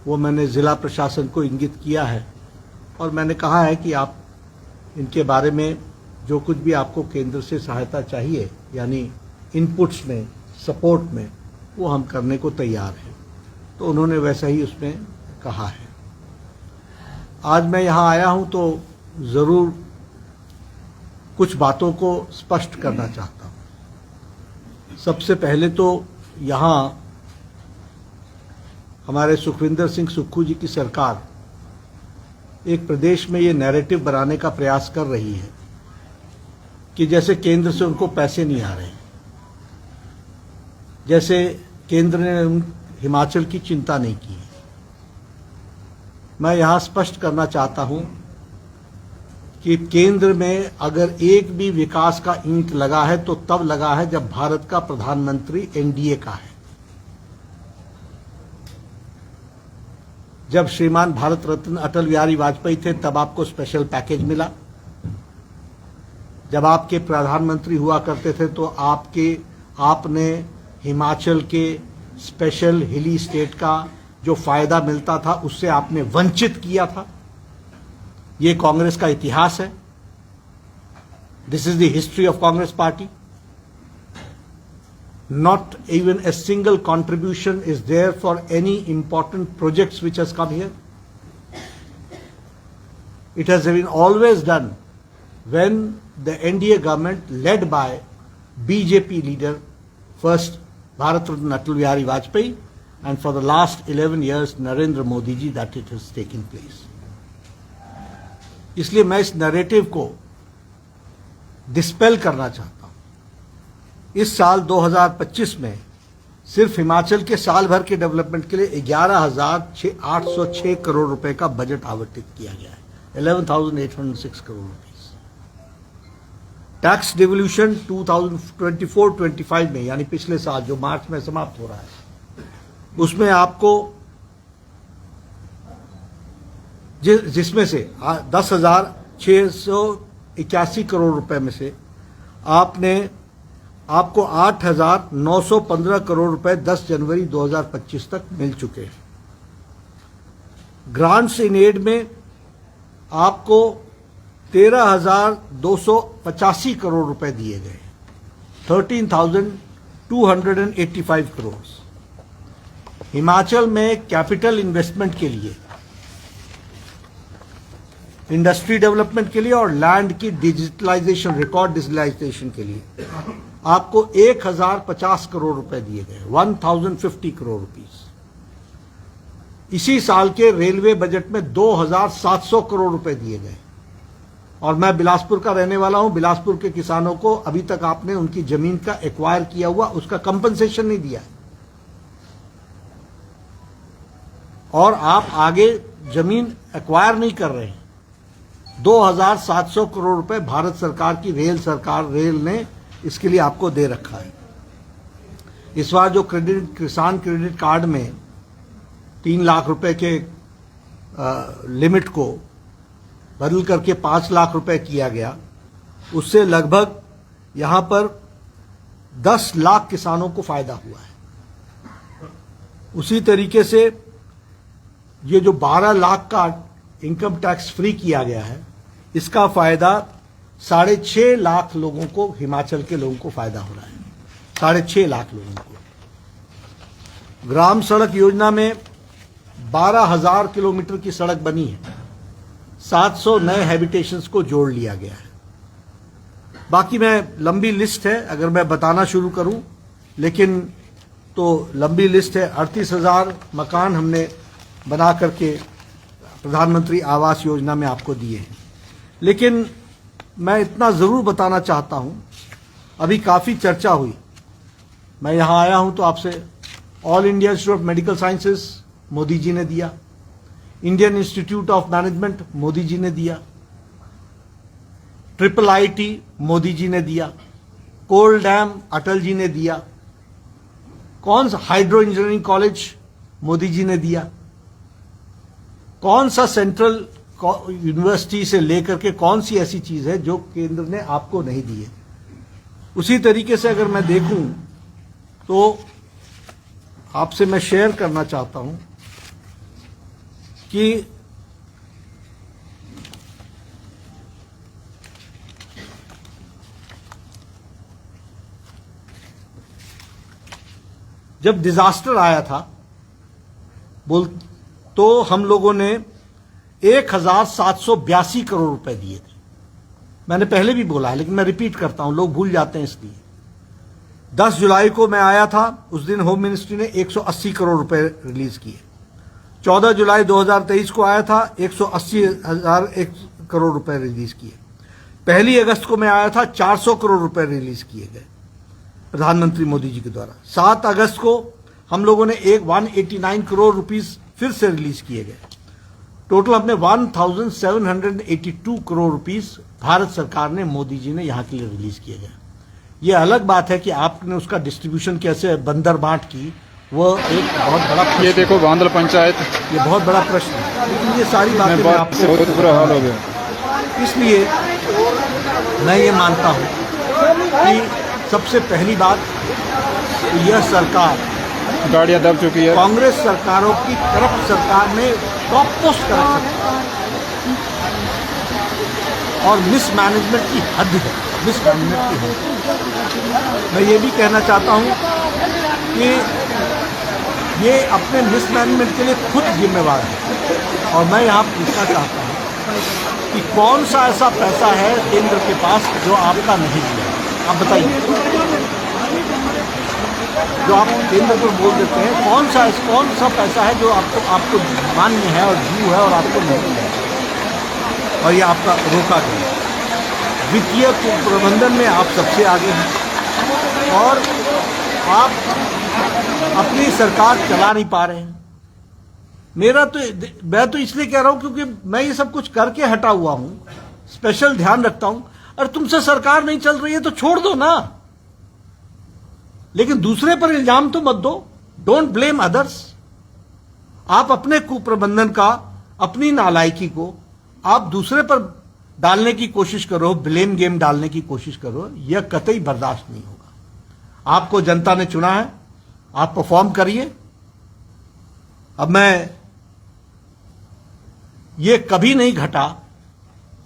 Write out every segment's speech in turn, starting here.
वो मैंने ज़िला प्रशासन को इंगित किया है और मैंने कहा है कि आप इनके बारे में जो कुछ भी आपको केंद्र से सहायता चाहिए, यानी इनपुट्स में, सपोर्ट में, वो हम करने को तैयार हैं। तो उन्होंने वैसा ही उसमें कहा है। आज मैं यहाँ आया हूँ तो ज़रूर कुछ बातों को स्पष्ट करना चाहता हूँ। सबसे पहले तो यहाँ हमारे सुखविंदर सिंह सुक्खू जी की सरकार एक प्रदेश में ये नैरेटिव बनाने का प्रयास कर रही है कि जैसे केंद्र से उनको पैसे नहीं आ रहे, जैसे केंद्र ने हिमाचल की चिंता नहीं की। मैं यहाँ स्पष्ट करना चाहता हूँ कि केंद्र में अगर एक भी विकास का ईंट लगा है तो तब लगा है जब भारत का प्रधानमंत्री एनडीए का है। जब श्रीमान भारत रत्न अटल बिहारी वाजपेयी थे तब आपको स्पेशल पैकेज मिला। जब आपके प्रधानमंत्री हुआ करते थे तो आपने हिमाचल के स्पेशल हिली स्टेट का जो फायदा मिलता था उससे आपने वंचित किया था। ये कांग्रेस का इतिहास है। This is the history of Congress party. Not even a single contribution is there for any important projects which has come here. It has been always done when the NDA government led by BJP leader, first Bharat Ratna Atal Bihari Vajpayee, and for the last 11 years Narendra Modi ji, that it has taken place. इसलिए मैं इस narrative को dispel करना चाहता हूं। इस साल 2025 में सिर्फ हिमाचल के साल भर के डेवलपमेंट के लिए 11,806 करोड़ रुपए का बजट आवंटित किया गया है। 11,806 करोड़ रुपीस। टैक्स डिवोल्यूशन 2024-25 में, यानी पिछले साल जो मार्च में समाप्त हो रहा है, उसमें आपको जिसमें से 10,681 करोड़ रुपए में से आपको 8,915 करोड़ रुपए 10 जनवरी 2025 तक मिल चुके हैं। ग्रांट्स इन एड में आपको 13,285 करोड़ रुपए दिए गए, 13,285 करोड़। हिमाचल में कैपिटल इन्वेस्टमेंट के लिए, इंडस्ट्री डेवलपमेंट के लिए और लैंड की डिजिटलाइजेशन, रिकॉर्ड डिजिटलाइजेशन के लिए आपको 1,050 करोड़ रुपए दिए गए, 1,050 करोड़ रुपीस। इसी साल के रेलवे बजट में 2,700 करोड़ रुपए दिए गए। और मैं बिलासपुर का रहने वाला हूं। बिलासपुर के किसानों को अभी तक आपने उनकी जमीन का एक्वायर किया हुआ उसका कंपनसेशन नहीं दिया, और आप आगे जमीन एक्वायर नहीं कर रहे हैं। 2,700 करोड़ रुपए भारत सरकार की रेल ने इसके लिए आपको दे रखा है। इस बार जो किसान क्रेडिट कार्ड में 3 लाख रुपए के लिमिट को बदल करके 5 लाख रुपए किया गया, उससे लगभग यहां पर 10 लाख किसानों को फायदा हुआ है। उसी तरीके से ये जो 12 लाख का इनकम टैक्स फ्री किया गया है, इसका फायदा 6.5 लाख लोगों को, हिमाचल के लोगों को फायदा हो रहा है। 6.5 लाख लोगों को। ग्राम सड़क योजना में 12,000 किलोमीटर की सड़क बनी है। 700 नए हैबिटेशंस को जोड़ लिया गया है। बाकी मैं लंबी लिस्ट है, अगर मैं बताना शुरू करूं, लेकिन तो लंबी लिस्ट है। 38,000 मकान हमने बना करके प्रधानमंत्री आवास योजना में आपको दिए हैं। लेकिन मैं इतना जरूर बताना चाहता हूं, अभी काफी चर्चा हुई, मैं यहां आया हूं तो आपसे, All India Institute of Medical Sciences Modi ji ने दिया, Indian Institute of Management Modi ji ने दिया, IIIT मोदी जी ने दिया, कोल डैम अटल जी ने दिया, कौन सा hydro engineering college Modi ji ने दिया, कौन सा सेंट्रल यूनिवर्सिटी से लेकर के कौन सी ऐसी चीज है जो केंद्र ने आपको नहीं दी है। उसी तरीके से अगर मैं देखूं तो आपसे मैं शेयर करना चाहता हूं कि जब डिजास्टर आया था तो हम लोगों ने 1782 करोड़ रुपए दिए थे। मैंने पहले भी बोला है लेकिन मैं रिपीट करता हूं, लोग भूल जाते हैं इसलिए। 10 जुलाई को मैं आया था, उस दिन होम मिनिस्ट्री ने 180 करोड़ रुपए रिलीज किए। 14 जुलाई 2023 को आया था, 180,000 करोड़ रुपए रिलीज किए। 1 अगस्त को मैं आया था, 400 करोड़ रुपए रिलीज किए गए प्रधानमंत्री मोदी जी के द्वारा। 7 अगस्त को हम लोगों ने 189 करोड़ रुपीस फिर से रिलीज किए गए। टोटल अपने 1782 करोड़ रुपीस भारत सरकार ने, मोदी जी ने यहां के लिए रिलीज किए गए। यह अलग बात है कि आपने उसका डिस्ट्रीब्यूशन कैसे बंदर बांट की, वो एक बहुत बड़ा प्रश्न। ये देखो बांदल पंचायत, ये बहुत बड़ा प्रश्न है, लेकिन ये सारी बातें मैं आपसे बहुत बुरा हाल हो गया। इसलिए मैं ये मानता हूं कि सबसे पहली बात, यह सरकार गाड़ियां दब चुकी है। कांग्रेस सरकारों की करप्ट सरकार में टॉप पोस्ट करप्ट सरकार और मिसमैनेजमेंट की हद है, मिसमैनेजमेंट की हद। मैं ये भी कहना चाहता हूं कि ये अपने मिसमैनेजमेंट के लिए खुद जिम्मेवार है। और मैं यहाँ पूछना चाहता हूँ कि कौन सा ऐसा पैसा है केंद्र के पास जो आपका नहीं दिया, आप बताइए। जो आप केंद्र पर बोल देते हैं, कौन सा पैसा है जो आपको मान्य है और ड्यू है और आपको नहीं है, और ये आपका रोका गया। वित्तीय प्रबंधन में आप सबसे आगे हैं और आप अपनी सरकार चला नहीं पा रहे हैं। मैं तो इसलिए कह रहा हूं क्योंकि मैं ये सब कुछ करके हटा हुआ हूं, स्पेशल ध्यान रखता हूं। और तुमसे सरकार नहीं चल रही है तो छोड़ दो ना, लेकिन दूसरे पर इल्जाम तो मत दो। Don't blame others. आप अपने कुप्रबंधन का, अपनी नालायकी को आप दूसरे पर डालने की कोशिश करो, ब्लेम गेम डालने की कोशिश करो, यह कतई बर्दाश्त नहीं होगा। आपको जनता ने चुना है, आप परफॉर्म करिए। अब मैं ये कभी नहीं घटा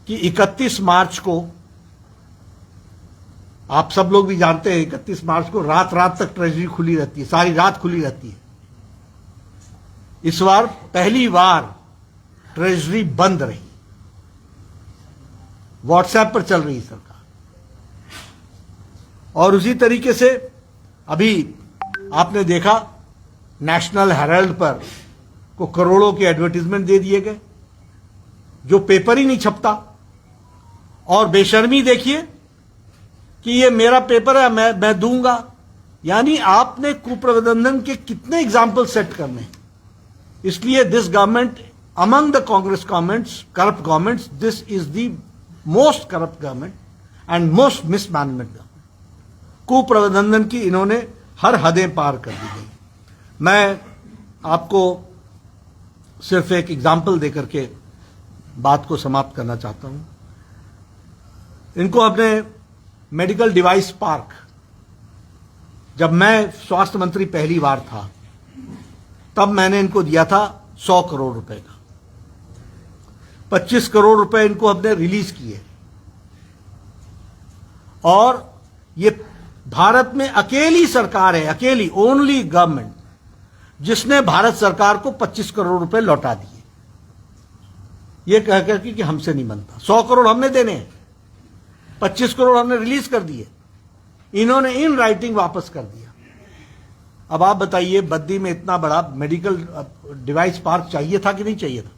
कि 31 मार्च को, आप सब लोग भी जानते हैं 31 मार्च को रात तक ट्रेजरी खुली रहती है, सारी रात खुली रहती है। इस बार पहली बार ट्रेजरी बंद रही, व्हाट्सएप पर चल रही सरकार। और उसी तरीके से अभी आपने देखा नेशनल हेराल्ड पर को करोड़ों के एडवर्टीजमेंट दे दिए गए, जो पेपर ही नहीं छपता। और बेशर्मी देखिए कि ये मेरा पेपर है, मैं दूंगा। यानी आपने कुप्रबंधन के कितने एग्जाम्पल सेट करने हैं। इसलिए this government, among the Congress governments, corrupt governments, this is the most corrupt government and most mismanagement government. कुप्रबंधन की इन्होंने हर हदें पार कर दी गई। मैं आपको सिर्फ एक एग्जाम्पल देकर के बात को समाप्त करना चाहता हूं। इनको अपने मेडिकल डिवाइस पार्क, जब मैं स्वास्थ्य मंत्री पहली बार था तब मैंने इनको दिया था 100 करोड़ रुपए का। 25 करोड़ रुपए इनको हमने रिलीज किए। और ये भारत में अकेली सरकार है, अकेली ओनली गवर्नमेंट, जिसने भारत सरकार को 25 करोड़ रुपए लौटा दिए, ये कहकर कि हमसे नहीं बनता। 100 करोड़ हमने देने हैं, 25 करोड़ हमने रिलीज कर दिए, इन्होंने इन राइटिंग वापस कर दिया। अब आप बताइए, बद्दी में इतना बड़ा मेडिकल डिवाइस पार्क चाहिए था कि नहीं चाहिए था?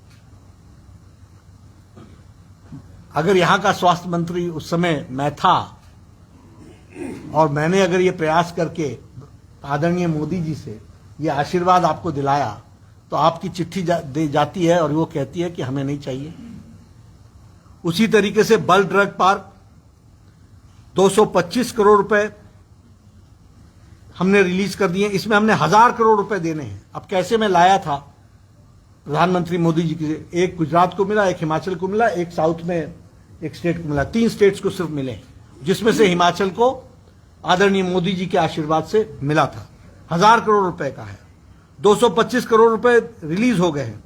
अगर यहां का स्वास्थ्य मंत्री उस समय मैं था और मैंने अगर ये प्रयास करके आदरणीय मोदी जी से ये आशीर्वाद आपको दिलाया, तो आपकी चिट्ठी दे जाती है और वो कहती है कि हमें नहीं चाहिए। उसी तरीके से बल ड्रग पार्क 225 करोड़ रुपए हमने रिलीज कर दिए। इसमें हमने 1000 करोड़ रुपए देने हैं। अब कैसे मैं लाया था प्रधानमंत्री मोदी जी के, एक गुजरात को मिला, एक हिमाचल को मिला, एक साउथ में एक स्टेट को मिला, 3 स्टेट्स को सिर्फ मिले, जिसमें से हिमाचल को आदरणीय मोदी जी के आशीर्वाद से मिला था। 1000 करोड़ रुपए का है, 225 करोड़ रुपए रिलीज हो गए हैं।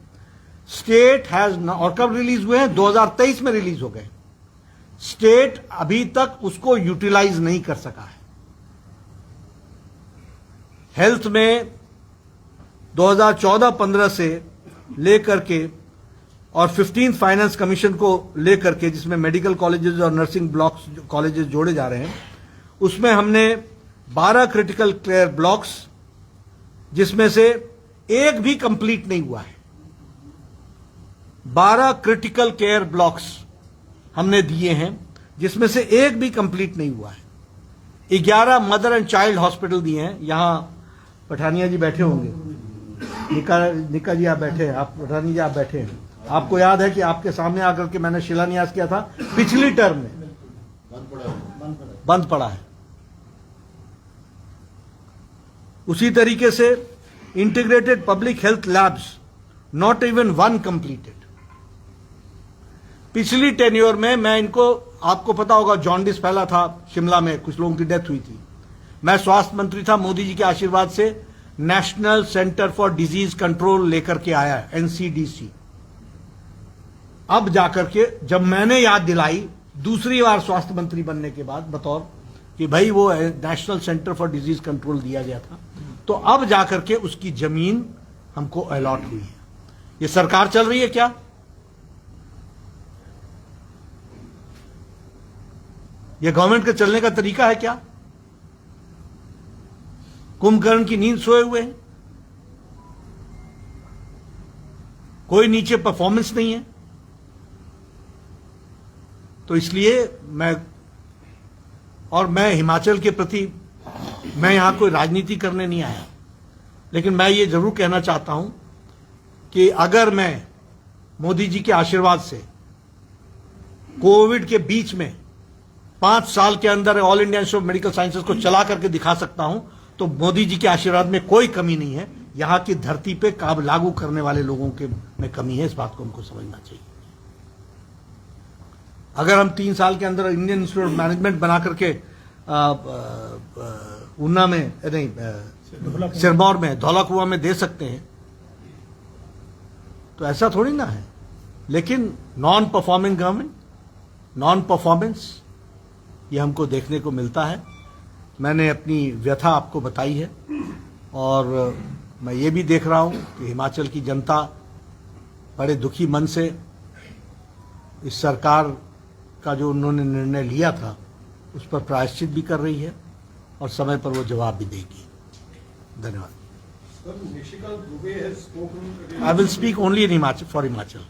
स्टेट हैज, और कब रिलीज हुए हैं? 2023 में रिलीज हो गए। स्टेट अभी तक उसको यूटिलाइज नहीं कर सका है। हेल्थ में 2014-15 से लेकर के और 15th फाइनेंस कमीशन को लेकर के, जिसमें मेडिकल कॉलेजेस और नर्सिंग ब्लॉक्स कॉलेजेस जोड़े जा रहे हैं, उसमें हमने 12 क्रिटिकल केयर ब्लॉक्स, जिसमें से एक भी कंप्लीट नहीं हुआ है, 12 क्रिटिकल केयर ब्लॉक्स हमने दिए हैं, जिसमें से एक भी कंप्लीट नहीं हुआ है। 11 मदर एंड चाइल्ड हॉस्पिटल दिए हैं। यहां पठानिया जी बैठे होंगे, निका जी आप बैठे हैं, आप पठानी जी आप बैठे हैं। आपको याद है कि आपके सामने आकर के मैंने शिलान्यास किया था, पिछली टर्म में बंद पड़ा है। उसी तरीके से integrated public health labs, not even one completed. पिछली टेन्योर में मैं इनको, आपको पता होगा जॉन्डिस फैला था शिमला में, कुछ लोगों की डेथ हुई थी। मैं स्वास्थ्य मंत्री था, मोदी जी के आशीर्वाद से national centre for disease control लेकर के आया है, एनसीडीसी। अब जाकर के जब मैंने याद दिलाई दूसरी बार स्वास्थ्य मंत्री बनने के बाद बतौर कि भाई वो national centre for disease control दिया गया था, तो अब जाकर के उसकी जमीन हमको अलॉट हुई है। ये सरकार चल रही है क्या? ये गवर्नमेंट के चलने का तरीका है क्या? कुंभकर्ण की नींद सोए हुए हैं, कोई नीचे परफॉर्मेंस नहीं है। तो इसलिए मैं हिमाचल के प्रति, मैं यहां कोई राजनीति करने नहीं आया, लेकिन मैं ये जरूर कहना चाहता हूं कि अगर मैं मोदी जी के आशीर्वाद से कोविड के बीच में 5 साल के अंदर all India Institute of Medical sciences को चला करके दिखा सकता हूं, तो मोदी जी के आशीर्वाद में कोई कमी नहीं है। यहां की धरती पे काम लागू करने वाले लोगों के में कमी है, इस बात को हमको समझना चाहिए। अगर हम 3 साल के अंदर इंडियन इंस्टीट्यूट ऑफ मैनेजमेंट बना करके ऊना में नहीं, सिरमौर में, धौलाकुआं में दे सकते हैं, तो ऐसा थोड़ी ना है। लेकिन non performing government, non performance, ये हमको देखने को मिलता है। मैंने अपनी व्यथा आपको बताई है, और मैं ये भी देख रहा हूं कि हिमाचल की जनता बड़े दुखी मन से इस सरकार का जो उन्होंने निर्णय लिया था उस पर प्रायश्चित भी कर रही है, और समय पर वो जवाब भी देगी। धन्यवाद। I will speak only in Himachal, for Himachal.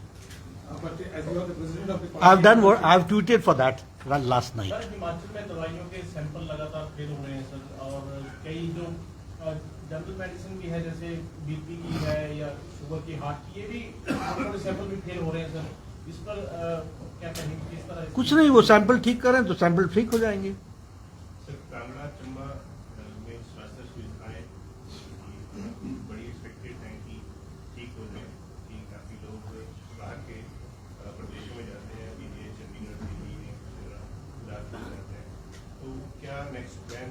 I have tweeted for that last night. Sir, Himachal में दवाइयों के सैंपल लगातार फेल हो रहे हैं सर, और कई जो जनरल मेडिसिन भी है, जैसे बीपी की है या शुगर की, हार्ट की, ये भी सैंपल भी फेल हो रहे हैं सर। इस पर क्या कहेंगे, किस तरह? कुछ नहीं, वो सैंपल ठीक करें तो सैंपल ठीक हो जाएंगे। सर, कांगड़ा चंबा में स्वास्थ्य सुविधाएं बड़ी एक्सपेक्टेड हैं कि ठीक हो जाए, कि काफी लोग बाहर के प्रदेशों में जाते हैं, अभी ये चंडीगढ़ दिल्ली इलाज में जाते हैं, तो क्या नेक्स्ट प्लान?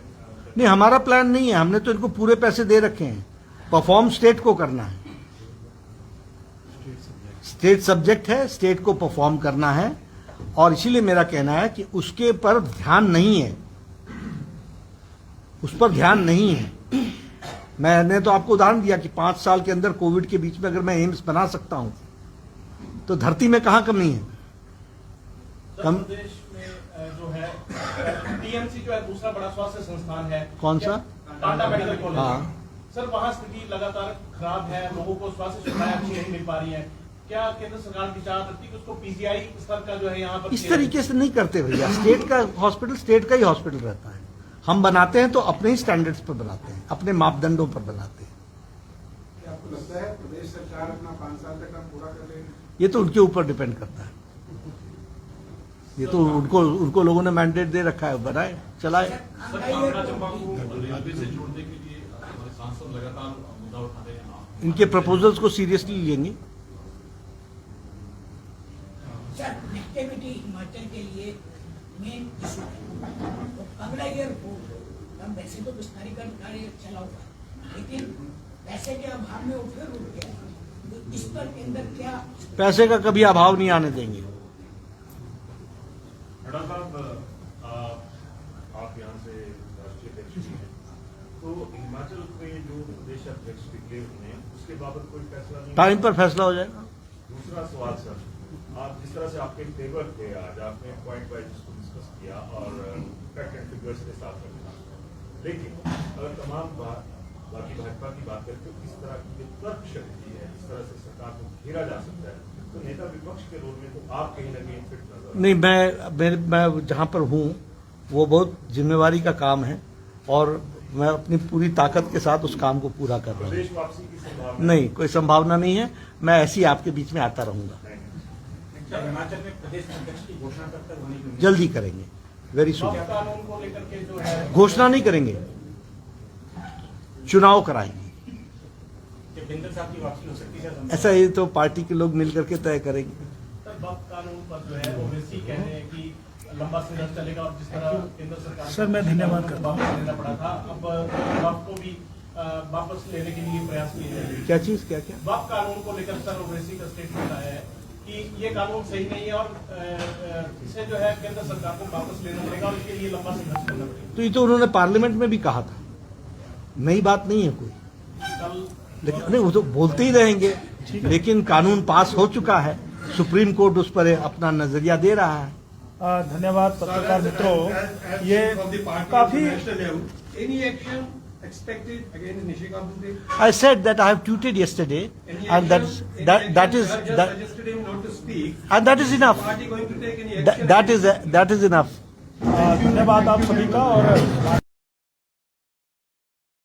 नहीं, हमारा प्लान नहीं है। हमने तो इनको पूरे पैसे दे रखे हैं, परफॉर्म स्टेट को करना है। स्टेट सब्जेक्ट है, स्टेट को परफॉर्म करना है, और इसीलिए मेरा कहना है कि उसके पर ध्यान नहीं है, उस पर ध्यान नहीं है। मैंने तो आपको उदाहरण दिया कि 5 साल के अंदर कोविड के बीच में अगर मैं एम्स बना सकता हूं, तो धरती में कहां कमी है? प्रदेश में जो है टीएमसी जो है दूसरा बड़ा स्वास्थ्य संस्थान है, कौन सा? Tata medical college. हाँ। सर, वहाँ स्थिति लगातार खराब है, लोगों को स्वास्थ्य सुविधाएं अच्छी नहीं मिल पा रही है। क्या केंद्र सरकार विचार करती है कि उसको पीजीआई स्तर का जो है यहाँ पर इस तरीके से नहीं करते भैया। स्टेट का हॉस्पिटल स्टेट का ही हॉस्पिटल रहता है। हम बनाते हैं तो अपने ही स्टैंडर्ड्स पर बनाते हैं, अपने मापदंडों पर बनाते हैं। क्या आपको लगता है प्रदेश सरकार अपना 5 साल तक काम पूरा कर लेगी? ये तो उनके ऊपर डिपेंड करता है। ये तो उनको लोगों ने मैंडेट दे रखा है, बनाए चलाए। कांगड़ा चंबा को रेलवे से जोड़ने के लिए हमारे सांसद लगातार मुद्दा उठा रहे हैं। इनके प्रपोजल्स को सीरियसली लेंगे। सर, कनेक्टिविटी हिमाचल के लिए मेन इशू है। तो कांगड़ा एयरपोर्ट हम वैसे तो विस्तारीकरण कार्य चला हुआ है, लेकिन पैसे के अभाव में वो फिर रुक गया। तो इस पर के अंदर क्या पैसे का कभी अभाव नहीं आने देंगे। खड़ा साहब, आप यहाँ से राष्ट्रीय अध्यक्ष भी हैं, तो हिमाचल में जो प्रदेश अध्यक्ष डिक्लेयर हुए हैं उसके बाबत कोई फैसला नहीं? टाइम पर फैसला हो जाएगा। दूसरा सवाल सर, आप जिस तरह से आपके तेवर थे आज, आपने पॉइंट वाइज इसको डिस्कस किया और फैक्ट एंड फिगर्स के साथ रखा, लेकिन अगर तमाम बाकी भाजपा की बात करें तो इस तरह की जो तर्क शक्ति है, इस तरह से सरकार को घेरा जा सकता है, तो नेता विपक्ष के रोल में तो आप कहीं ना कहीं फिट नजर नहीं, मैं जहाँ पर हूँ वो बहुत जिम्मेवारी का काम है और मैं अपनी पूरी ताकत के साथ उस काम को पूरा कर रहा हूँ। प्रदेश वापसी की संभावना नहीं, कोई संभावना नहीं है। मैं ऐसे ही आपके बीच में आता रहूंगा। हिमाचल में प्रदेश अध्यक्ष की घोषणा कब तक होने की? जल्दी करेंगे, वेरी सून। कानून को लेकर के जो है घोषणा नहीं करेंगे, चुनाव कराएंगे। कि बिंदल साहब की वापसी हो सकती है? ऐसा ये तो पार्टी के लोग मिलकर के तय करेंगे। सर, वक्त कानून पर जो है ओवैसी कहते हैं कि लंबा संघर्ष चलेगा और जिस तरह केंद्र सरकार सर, मैं धन्यवाद करता हूं। वापस लेना पड़ा था, अब वक्त को भी वापस लेने के लिए प्रयास किए जा रहे हैं। क्या चीज, क्या क्या? वक्त कानून को लेकर सर ओवैसी का स्टेटमेंट आया है कि ये कानून सही नहीं है और इसे जो है केंद्र सरकार को वापस लेना पड़ेगा और इसके लिए लंबा संघर्ष करना पड़ेगा। तो ये तो उन्होंने पार्लियामेंट में भी कहा था, नई बात नहीं है कोई। कल लेकिन नहीं, वो तो बोलते ही रहेंगे, लेकिन कानून पास हो चुका है, सुप्रीम कोर्ट उस पर अपना नजरिया दे रहा है। धन्यवाद पत्रकार मित्रों। ये काफी I said that I have tweeted yesterday, and that is enough. That is enough. धन्यवाद आप सभी का। और